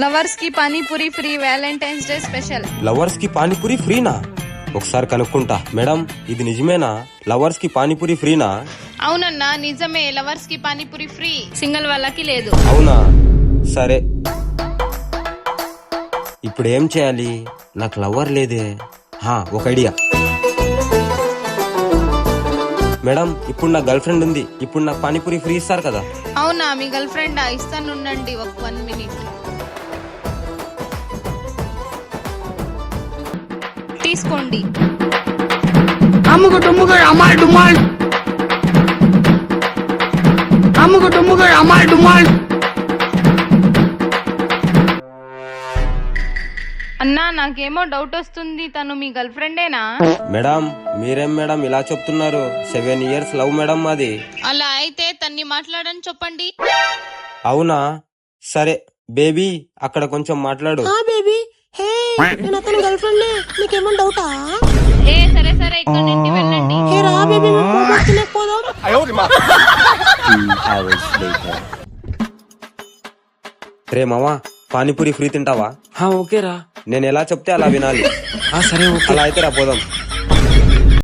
Lovers కి panipuri free Valentine's day special. Lovers కి పానీపూరి ఫ్రీనా? ఒకసారి కనుక్కుంటా. మేడం, ఇది నిజమేనా? లవర్స్ కి పానీపూరి ఫ్రీనా? అవునన్నా నిజమే, లవర్స్ కి పానీపూరి ఫ్రీ, సింగిల్ వాళ్ళకి లేదు. అవునా? సరే, ఇప్పుడు ఏం చేయాలి? నాకు లవర్ లేదే. ఒక ఐడియా. మేడం, ఇప్పుడు నా గర్ల్ ఫ్రెండ్ ఉంది. ఇప్పుడు నాకు పానీపూరి ఫ్రీ ఇస్తారు కదా? అవునా, మీ గర్ల్ ఫ్రెండ్ ఇస్తాను, ఉండండి ఒక 1 minute. తీసుకోండి. అమ్ముకు డుమ్ముకు అమ్మాయి డుమ్మాల్, అమ్ముకు డుమ్ముకు అమ్మాయి డుమ్మాల్. అన్నా, నాకేమో డౌట్ వస్తుంది, తను మీ గర్ల్ ఫ్రెండేనా? మేడం, మీరేం మేడం ఇలా చెప్తున్నారు? 7 years లవ్ మేడం మాది. అలా అయితే తన్ని మాట్లాడని చెప్పండి. అవునా? సరే బేబీ, అక్కడ కొంచెం మాట్లాడు. బేబీ, హే, నేను అతని గర్ల్ ఫ్రెండ్. నీకేమో డౌటా? సరే సరే, ఇక్కడ నుండి వెళ్ళండి. హే రా బేబీ, పోదాం. రే మావా, పానీపూరి ఫ్రీ తింటావా? ఓకేరా. నేను ఎలా చెప్తే అలా వినాలి. సరే ఓకే. అలా అయితే రా పోదాం.